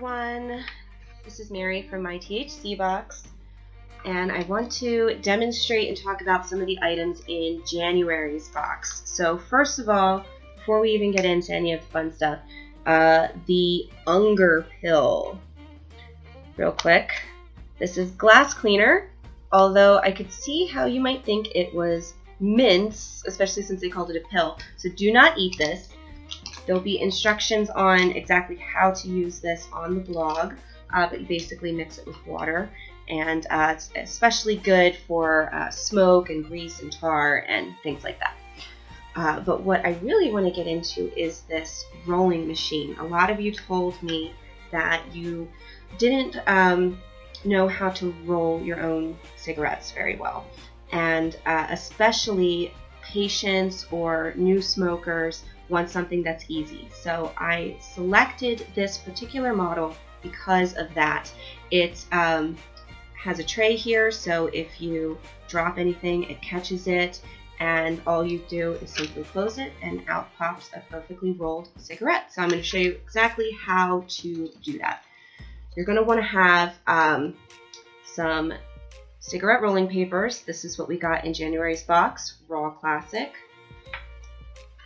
everyone, this is Mary from myTHCbox, and I want to demonstrate and talk about some of the items in January's box. So first of all, before we even get into any of the fun stuff, the unger pill. Real quick, this is glass cleaner, although I could see how you might think it was mints, especially since they called it a pill. So do not eat this. There'll be instructions on exactly how to use this on the blog, but you basically mix it with water, and it's especially good for smoke and grease and tar and things like that. But what I really want to get into is this rolling machine. A lot of you told me that you didn't know how to roll your own cigarettes very well, and especially patients or new smokers want something that's easy. So I selected this particular model because of that. It has a tray here, so if you drop anything, it catches it, and all you do is simply close it and out pops a perfectly rolled cigarette. So I'm going to show you exactly how to do that. You're going to want to have some cigarette rolling papers. This is what we got in January's box, Raw Classic.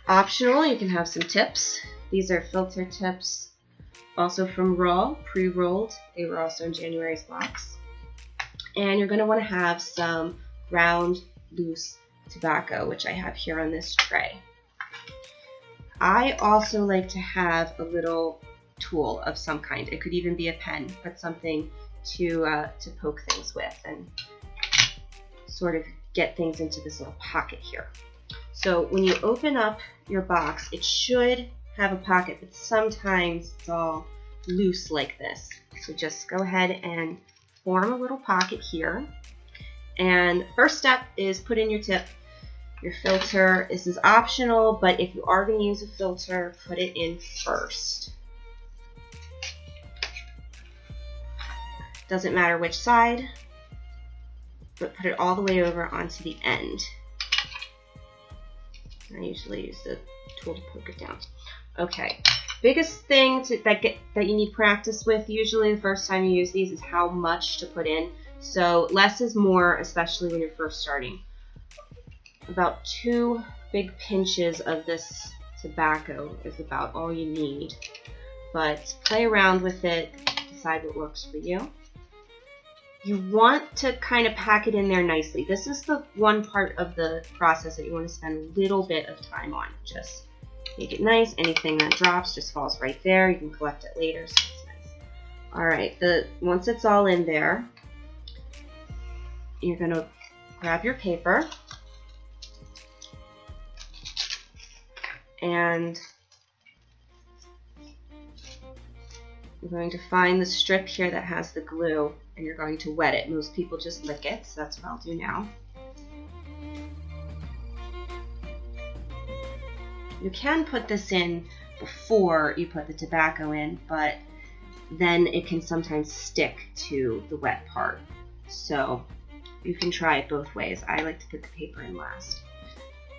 Optional, you can have some tips. These are filter tips, also from Raw, pre-rolled. They were also in January's box. And you're going to want to have some ground loose tobacco, which I have here on this tray. I also like to have a little tool of some kind. It could even be a pen, but something to poke things with and sort of get things into this little pocket here. So when you open up your box, it should have a pocket, but sometimes it's all loose like this. So just go ahead and form a little pocket here. And first step is put in your tip, your filter. This is optional, but if you are going to use a filter, put it in first. Doesn't matter which side, but put it all the way over onto the end. I usually use the tool to poke it down. Okay, biggest thing that you need practice with usually the first time you use these is how much to put in. So less is more, especially when you're first starting. About 2 big pinches of this tobacco is about all you need. But play around with it, decide what works for you. You want to kind of pack it in there nicely. This is the one part of the process that you want to spend a little bit of time on. Just make it nice. Anything that drops just falls right there. You can collect it later, so it's nice. All right, once it's all in there, you're going to grab your paper and you're going to find the strip here that has the glue, and you're going to wet it. Most people just lick it, so that's what I'll do now. You can put this in before you put the tobacco in, but then it can sometimes stick to the wet part. So you can try it both ways. I like to put the paper in last.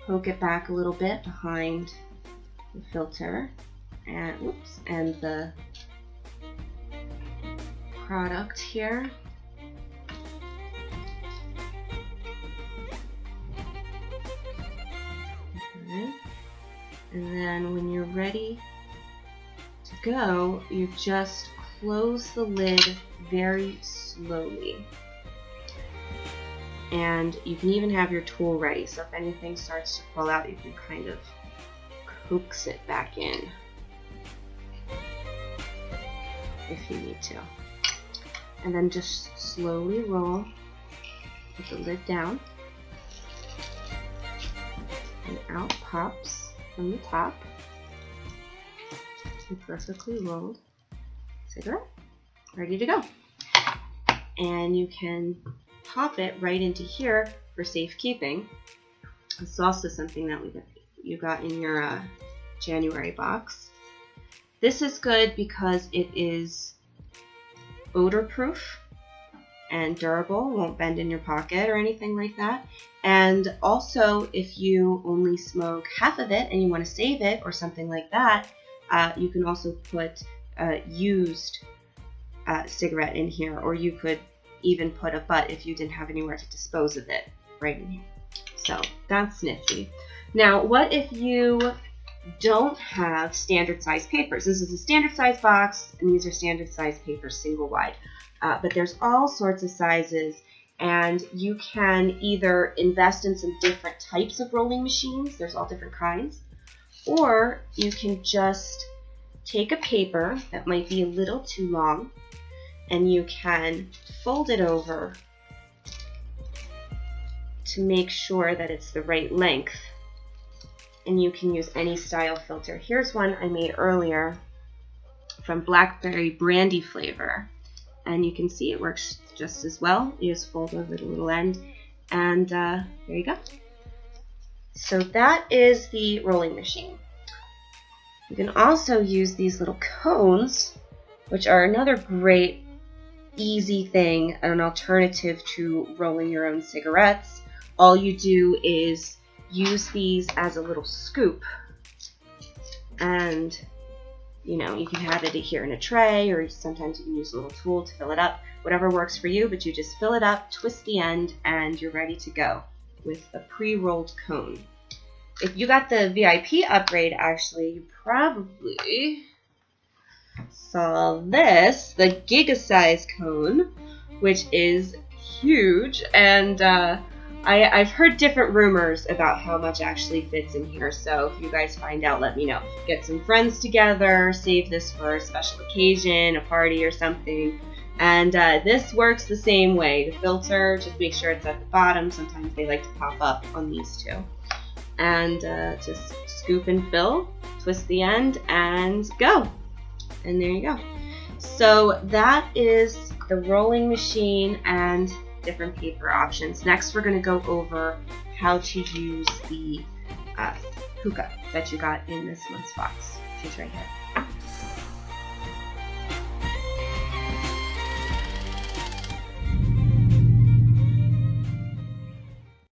Poke it back a little bit behind the filter and the product here. Okay. And then when you're ready to go, you just close the lid very slowly. And you can even have your tool ready, so if anything starts to fall out, you can kind of coax it back in if you need to. And then just slowly roll with the lid down, and out pops from the top a perfectly rolled cigarette, ready to go. And you can pop it right into here for safekeeping. This is also something that you got in your January box. This is good because it is odor proof and durable, won't bend in your pocket or anything like that. And also, if you only smoke half of it and you want to save it or something like that, you can also put used cigarette in here, or you could even put a butt if you didn't have anywhere to dispose of it right in here. So that's nifty. Now, what if you don't have standard size papers? This is a standard size box, and these are standard size papers, single wide. But there's all sorts of sizes, and you can either invest in some different types of rolling machines. There's all different kinds. Or you can just take a paper that might be a little too long, and you can fold it over to make sure that it's the right length. And you can use any style filter. Here's one I made earlier from Blackberry Brandy flavor. And you can see it works just as well. You just fold over the little end, and there you go. So that is the rolling machine. You can also use these little cones, which are another great, easy thing, an alternative to rolling your own cigarettes. All you do is use these as a little scoop, and you know, you can have it here in a tray, or sometimes you can use a little tool to fill it up. Whatever works for you, but you just fill it up, twist the end, and you're ready to go with a pre-rolled cone. If you got the VIP upgrade, actually, you probably saw this, the Giga Size cone, which is huge, and I've heard different rumors about how much actually fits in here, so if you guys find out, let me know. Get some friends together, save this for a special occasion, a party or something, and this works the same way. The filter, just make sure it's at the bottom. Sometimes they like to pop up on these two. And just scoop and fill, twist the end, and go. And there you go. So that is the rolling machine and different paper options. Next, we're going to go over how to use the hookah that you got in this month's box, which is right here.